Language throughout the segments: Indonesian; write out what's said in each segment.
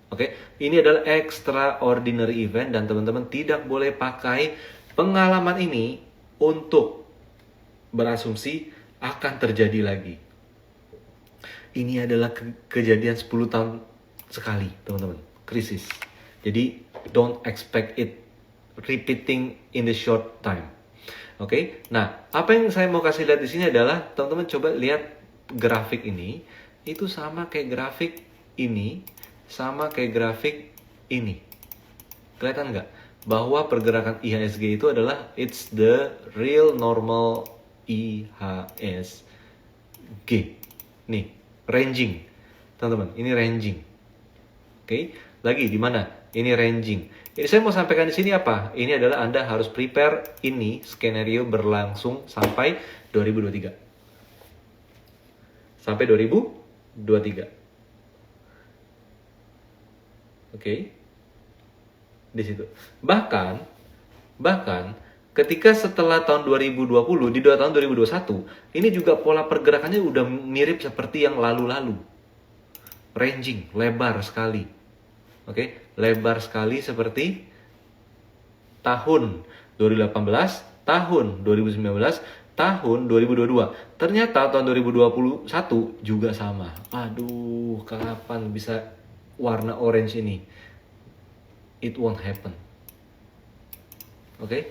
Oke, ini adalah extraordinary event dan teman-teman tidak boleh pakai pengalaman ini untuk berasumsi akan terjadi lagi. Ini adalah kejadian 10 tahun sekali, teman-teman. Krisis. Jadi, don't expect it repeating in the short time. Oke. Nah, apa yang saya mau kasih lihat di sini adalah teman-teman coba lihat grafik ini, itu sama kayak grafik ini, sama kayak grafik ini. Kelihatan nggak? Bahwa pergerakan IHSG itu adalah it's the real normal IHSG. Nih, ranging. Teman-teman, ini ranging. Oke, lagi di mana? Ini ranging. Jadi saya mau sampaikan di sini apa? Ini adalah Anda harus prepare ini skenario berlangsung sampai 2023. Sampai 2023. Oke. Di situ. Bahkan ketika setelah tahun 2020 di tahun 2021, ini juga pola pergerakannya udah mirip seperti yang lalu-lalu. Ranging, lebar sekali. Oke, lebar sekali seperti tahun 2018, tahun 2019, tahun 2022. Ternyata tahun 2021 juga sama. Aduh, kapan bisa warna orange ini? It won't happen. Oke?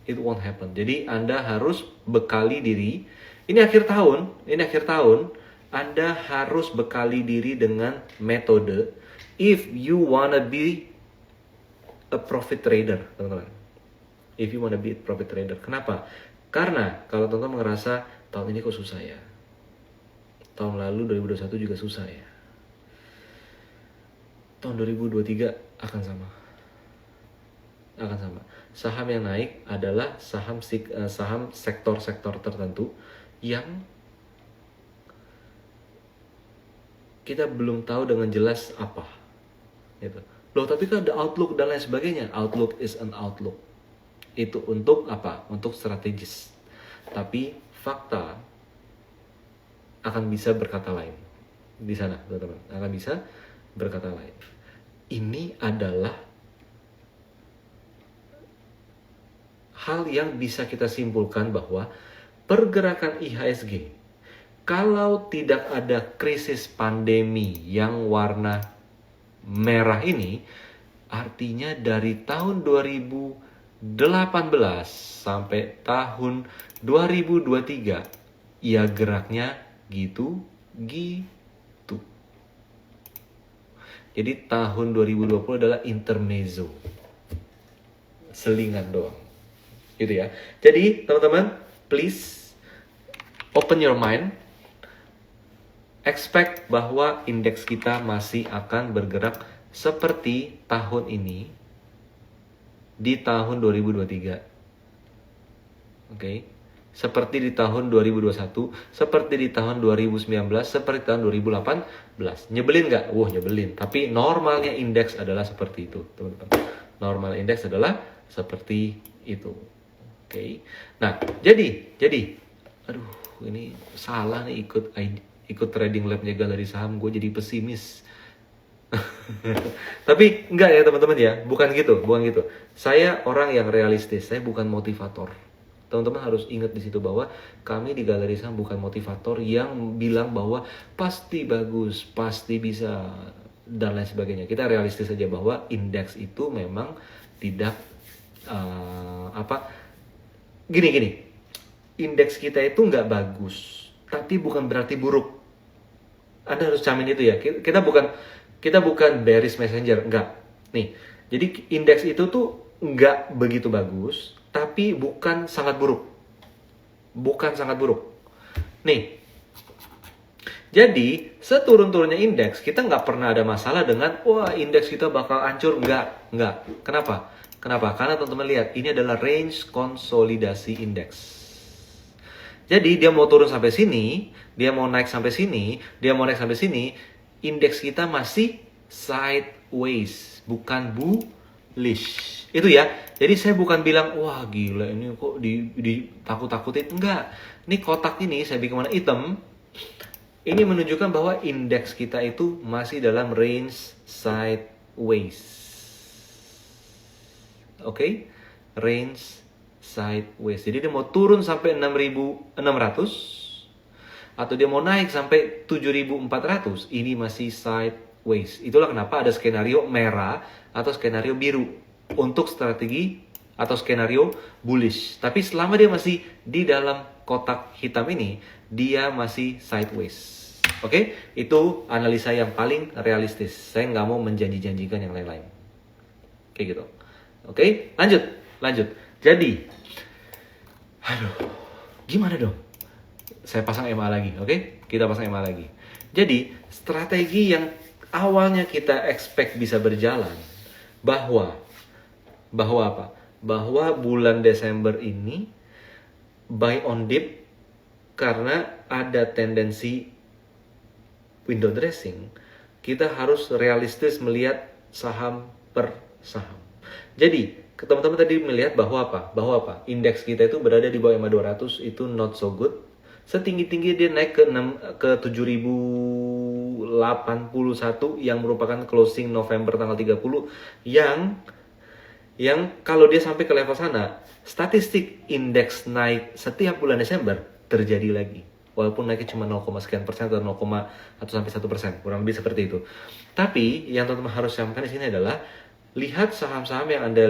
It won't happen. Jadi Anda harus bekali diri. Ini akhir tahun, Anda harus bekali diri dengan metode if you wanna be a profit trader, teman-teman. If you wanna be a profit trader. Kenapa? Karena kalau teman-teman ngerasa tahun ini kok susah ya. Tahun lalu 2021 juga susah ya. Tahun 2023 akan sama. Saham yang naik adalah saham sektor-sektor tertentu yang kita belum tahu dengan jelas apa. Gitu. Loh, tapi kan ada outlook dan lain sebagainya. Outlook is an outlook. Itu untuk apa? Untuk strategis. Tapi fakta akan bisa berkata lain. Di sana, teman-teman. Akan bisa berkata lain. Ini adalah hal yang bisa kita simpulkan bahwa pergerakan IHSG, kalau tidak ada krisis pandemi yang warna merah ini, artinya dari tahun 2018 sampai tahun 2023, ya geraknya gitu. Jadi tahun 2020 adalah intermezzo. Selingan doang. Gitu ya. Jadi teman-teman, please open your mind. Expect bahwa indeks kita masih akan bergerak seperti tahun ini di tahun 2023. Oke. Seperti di tahun 2021, seperti di tahun 2019, seperti tahun 2018. Nyebelin nggak? Wah, nyebelin. Tapi normalnya indeks adalah seperti itu, teman-teman. Normal indeks adalah seperti itu. Oke. Nah, jadi aduh, ini salah nih ikut trading labnya Galeri Saham, gue jadi pesimis. Tapi enggak ya teman-teman ya, bukan gitu. Saya orang yang realistis, saya bukan motivator. Teman-teman harus ingat di situ bahwa kami di Galeri Saham bukan motivator yang bilang bahwa pasti bagus, pasti bisa dan lain sebagainya. Kita realistis saja bahwa indeks itu memang tidak gini. Indeks kita itu nggak bagus, tapi bukan berarti buruk. Anda harus camin itu ya. Kita bukan bearish messenger, enggak. Nih, jadi indeks itu tuh nggak begitu bagus, tapi bukan sangat buruk. Nih, jadi seturun-turunnya indeks, kita nggak pernah ada masalah dengan, wah indeks kita bakal hancur. Nggak. Kenapa? Karena teman-teman lihat, ini adalah range konsolidasi indeks. Jadi dia mau turun sampai sini, dia mau naik sampai sini, indeks kita masih sideways, bukan bullish. Itu ya. Jadi saya bukan bilang, wah gila ini kok ditakut-takutin. Enggak. Ini kotak ini saya bikin warna hitam. Ini menunjukkan bahwa indeks kita itu masih dalam range sideways. Oke? Range sideways. Jadi dia mau turun sampai 6.600 atau dia mau naik sampai 7.400, ini masih sideways. Itulah kenapa ada skenario merah atau skenario biru untuk strategi atau skenario bullish. Tapi selama dia masih di dalam kotak hitam ini, dia masih sideways. Oke? Itu analisa yang paling realistis. Saya nggak mau menjanji-janjikan yang lain-lain. Kayak gitu. Oke? Lanjut. Jadi, aduh, gimana dong? Saya pasang MA lagi, oke? Kita pasang MA lagi. Jadi, strategi yang awalnya kita expect bisa berjalan, bahwa apa? Bahwa bulan Desember ini buy on dip karena ada tendensi window dressing, kita harus realistis melihat saham per saham. Jadi, teman-teman tadi melihat bahwa apa? Indeks kita itu berada di bawah MA 200 itu not so good. Setinggi-tinggi dia naik ke 7.081 yang merupakan closing November tanggal 30 yang kalau dia sampai ke level sana, statistik indeks naik setiap bulan Desember terjadi lagi. Walaupun naiknya cuma 0, sekian persen atau 0, atau sampai 1%, kurang lebih seperti itu. Tapi yang teman-teman harus camkan di sini adalah lihat saham-saham yang Anda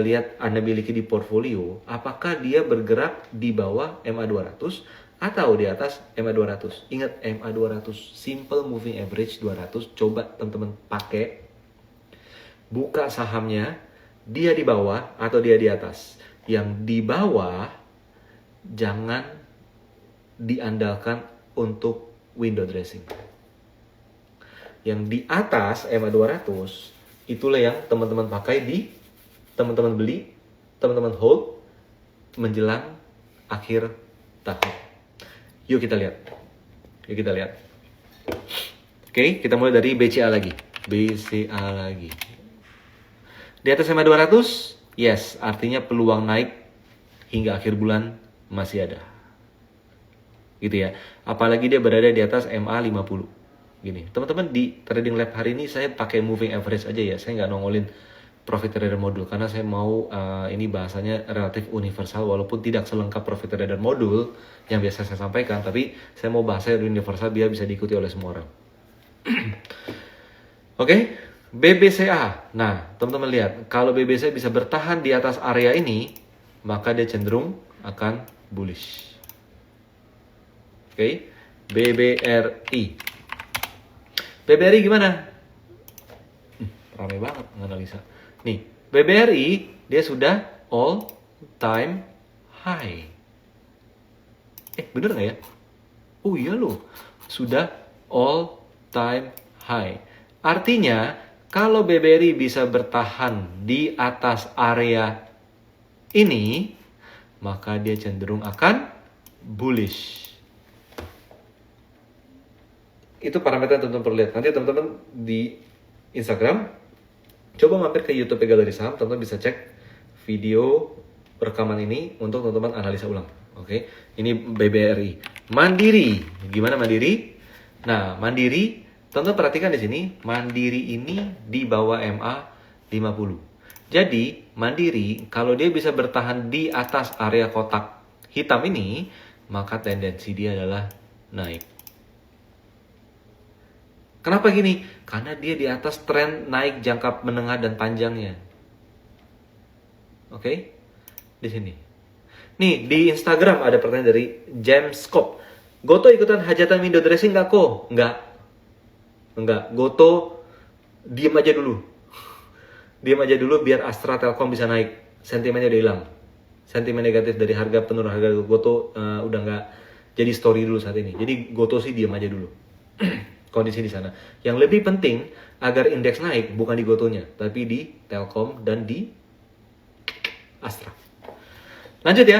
miliki di portfolio, apakah dia bergerak di bawah MA 200 atau di atas MA 200. Ingat, MA 200, simple moving average 200, coba teman-teman pakai. Buka sahamnya, dia di bawah atau dia di atas. Yang di bawah, jangan diandalkan untuk window dressing. Yang di atas MA 200, itulah yang teman-teman pakai teman-teman beli, teman-teman hold menjelang akhir tahun. Yuk kita lihat. Oke, kita mulai dari BCA lagi. Di atas MA 200, yes, artinya peluang naik hingga akhir bulan masih ada. Gitu ya. Apalagi dia berada di atas MA 50. Gini, teman-teman di Trading Lab hari ini saya pakai moving average aja ya. Saya nggak nongolin profit trader modul karena saya mau ini bahasanya relatif universal walaupun tidak selengkap profit trader modul yang biasa saya sampaikan, tapi saya mau bahasanya universal biar bisa diikuti oleh semua orang. Oke, BBCA. Nah, teman-teman lihat, kalau BBCA bisa bertahan di atas area ini, maka dia cenderung akan bullish. Oke, BBRI. BBRI gimana? Ramai banget analisa. Nih, BBRI dia sudah all time high. Bener nggak ya? Oh iya loh, sudah all time high. Artinya, kalau BBRI bisa bertahan di atas area ini, maka dia cenderung akan bullish. Itu parameter yang teman-teman perlu lihat. Nanti teman-teman di Instagram, coba mampir ke YouTube Galeri Saham, teman-teman bisa cek video rekaman ini untuk teman-teman analisa ulang. Oke, ini BBRI. Mandiri, gimana Mandiri? Nah, Mandiri, teman-teman perhatikan di sini, Mandiri ini di bawah MA 50. Jadi, Mandiri kalau dia bisa bertahan di atas area kotak hitam ini, maka tendensi dia adalah naik. Kenapa gini? Karena dia di atas tren naik jangka menengah dan panjangnya. Oke? Di sini. Nih, di Instagram ada pertanyaan dari Jamscope. Goto ikutan hajatan window dressing nggak kok? Enggak. Goto diem aja dulu. Diam aja dulu biar Astra Telkom bisa naik. Sentimennya udah hilang. Sentimen negatif dari harga penurunan harga Goto udah nggak jadi story dulu saat ini. Jadi Goto sih diam aja dulu. Kondisi di sana. Yang lebih penting agar indeks naik bukan di Gotonya, tapi di Telkom dan di Astra. Lanjut.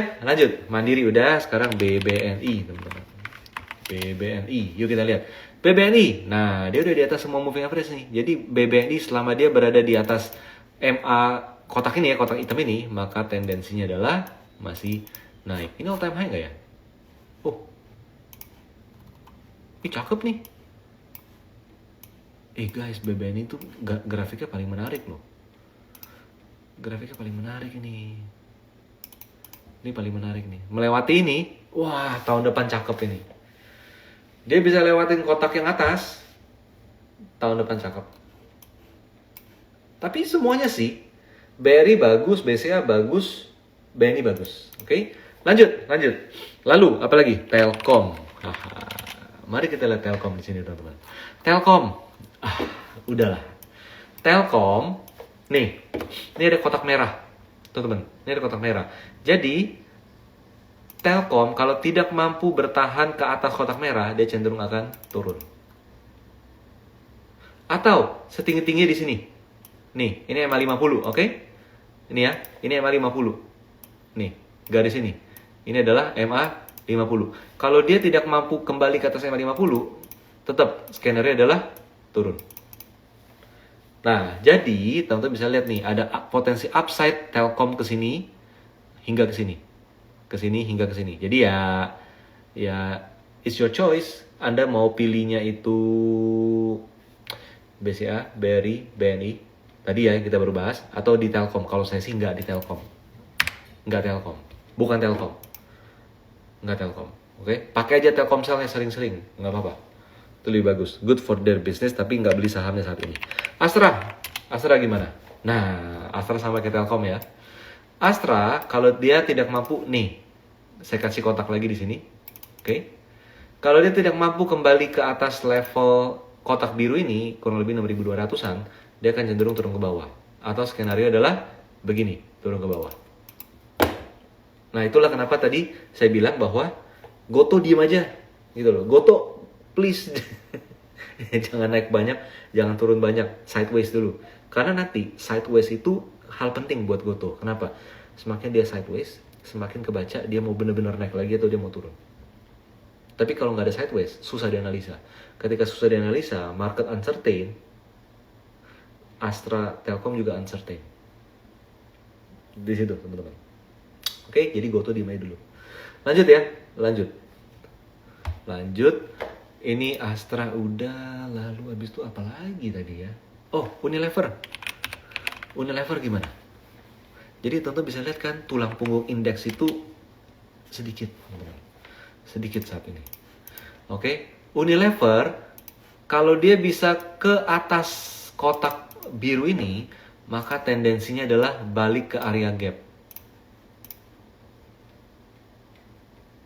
Mandiri udah, sekarang BBNI, teman-teman. BBNI, yuk kita lihat. BBNI, nah dia udah di atas semua moving average nih. Jadi BBNI selama dia berada di atas MA kotak ini ya, kotak hitam ini, maka tendensinya adalah masih naik. Ini all time high nggak ya? Oh, ini cakep nih. Guys, BBNI itu grafiknya paling menarik loh. Grafiknya paling menarik ini. Ini paling menarik nih. Melewati ini, wah tahun depan cakep ini. Dia bisa lewatin kotak yang atas, tahun depan cakep. Tapi semuanya sih, BRI bagus, BCA bagus, BNI bagus. Oke, lanjut. Lalu apa lagi? Telkom. Mari kita lihat Telkom di sini teman-teman. Telkom, udahlah. Telkom, nih, ini ada kotak merah, teman-teman. Ini ada kotak merah. Jadi Telkom kalau tidak mampu bertahan ke atas kotak merah, dia cenderung akan turun. Atau setinggi-tinggi di sini. Nih, ini EMA 50, oke? Ini ya, ini EMA 50. Nih, garis ini. Ini adalah EMA 50. Kalau dia tidak mampu kembali ke atas EMA 50, tetap skenario adalah turun. Nah, jadi teman-teman bisa lihat nih, ada potensi upside Telkom ke sini hingga ke sini. Ke sini hingga ke sini. Jadi ya it's your choice. Anda mau pilihnya itu BCA, BRI, BNI. Tadi ya yang kita baru bahas, atau di Telkom. Kalau saya sih nggak di Telkom. Nggak Telkom. Bukan Telkom. Nggak Telkom. Oke? Pakai aja Telkomselnya sering-sering. Nggak apa-apa. Itu lebih bagus. Good for their business, tapi nggak beli sahamnya saat ini. Astra gimana? Nah, Astra sama kayak Telkom ya. Astra, kalau dia tidak mampu, nih, saya kasih kotak lagi di sini. Oke? Kalau dia tidak mampu kembali ke atas level kotak biru ini, kurang lebih 6.200-an, dia akan cenderung turun ke bawah. Atau skenario adalah begini, turun ke bawah. Nah, itulah kenapa tadi saya bilang bahwa Goto diem aja, gitu loh. Goto, please, jangan naik banyak, jangan turun banyak, sideways dulu. Karena nanti sideways itu hal penting buat Goto. Kenapa? Semakin dia sideways, semakin kebaca dia mau benar-benar naik lagi atau dia mau turun. Tapi kalau nggak ada sideways, susah dianalisa. Ketika susah dianalisa, market uncertain, Astra, Telkom juga uncertain. Di situ, teman-teman. Oke, jadi Goto diem aja dulu. Lanjut ya, lanjut. Ini Astra udah, lalu habis itu apa lagi tadi ya? Oh, Unilever gimana? Jadi teman-teman bisa lihat kan, tulang punggung indeks itu sedikit saat ini. Oke, Unilever kalau dia bisa ke atas kotak biru ini, maka tendensinya adalah balik ke area gap.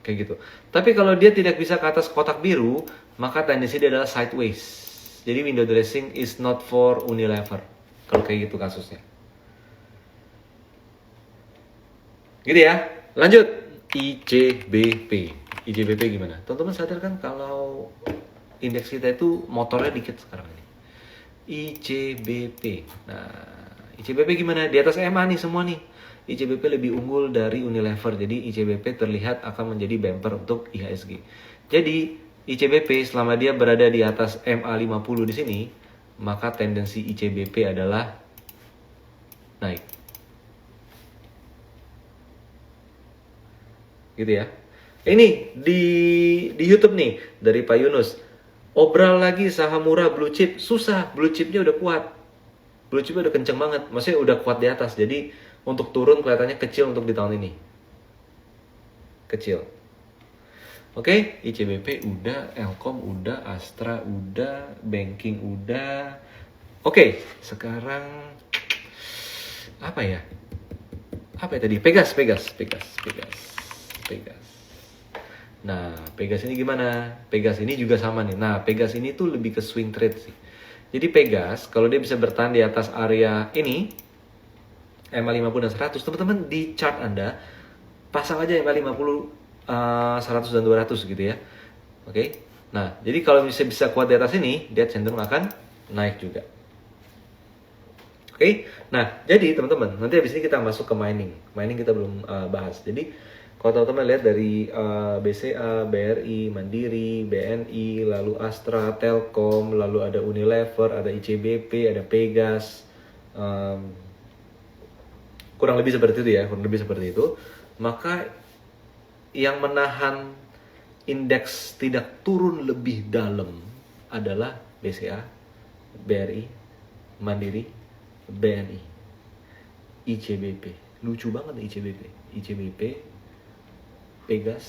Kayak gitu. Tapi kalau dia tidak bisa ke atas kotak biru, maka tendensi dia adalah sideways. Jadi window dressing is not for Unilever. Kalau kayak gitu kasusnya. Gitu ya. Lanjut. IJBP gimana? Teman-teman sadar kan kalau indeks kita itu motornya dikit sekarang ini. IJBP. Nah, IJBP gimana? Di atas EMA nih semua nih. IJBP lebih unggul dari Unilever. Jadi IJBP terlihat akan menjadi bumper untuk IHSG. Jadi IJBP selama dia berada di atas MA 50 di sini, maka tendensi IJBP adalah naik. Gitu ya. Ini di YouTube nih dari Pak Yunus. Obral lagi saham murah blue chip, susah. Blue chipnya udah kuat. Blue chipnya udah kenceng banget. Maksudnya udah kuat di atas. Jadi untuk turun kelihatannya kecil untuk di tahun ini. Kecil. Oke, ICBP udah, Elkom udah, Astra udah, banking udah. Oke, sekarang apa ya? Apa ya tadi? Pegas. Nah, Pegas ini gimana? Pegas ini juga sama nih. Nah, Pegas ini tuh lebih ke swing trade sih. Jadi Pegas, kalau dia bisa bertahan di atas area ini, EMA 50 dan 100, teman-teman di chart Anda, pasang aja EMA 50, 100 dan 200 gitu ya. Oke. Nah, jadi kalau bisa kuat di atas ini, dia cenderung akan naik juga. Oke. Nah, jadi teman-teman, nanti habis ini kita masuk ke mining. Mining kita belum bahas. Jadi kalau teman-teman lihat dari BCA, BRI, Mandiri, BNI, lalu Astra, Telkom, lalu ada Unilever, ada ICBP, ada Pegas, kurang lebih seperti itu ya, maka yang menahan indeks tidak turun lebih dalam adalah BCA, BRI, Mandiri, BNI, ICBP. Lucu banget ICBP. ICBP, Pegas,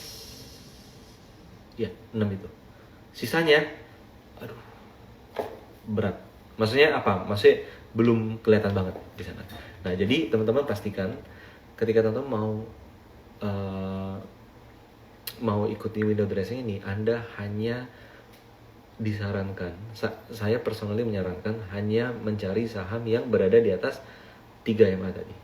ya 6 itu. Sisanya, aduh, berat. Maksudnya apa? Maksudnya belum kelihatan banget di sana. Nah, jadi teman-teman pastikan ketika teman-teman mau ikuti window dressing ini, Anda hanya disarankan, saya personally menyarankan hanya mencari saham yang berada di atas 3 MA tadi.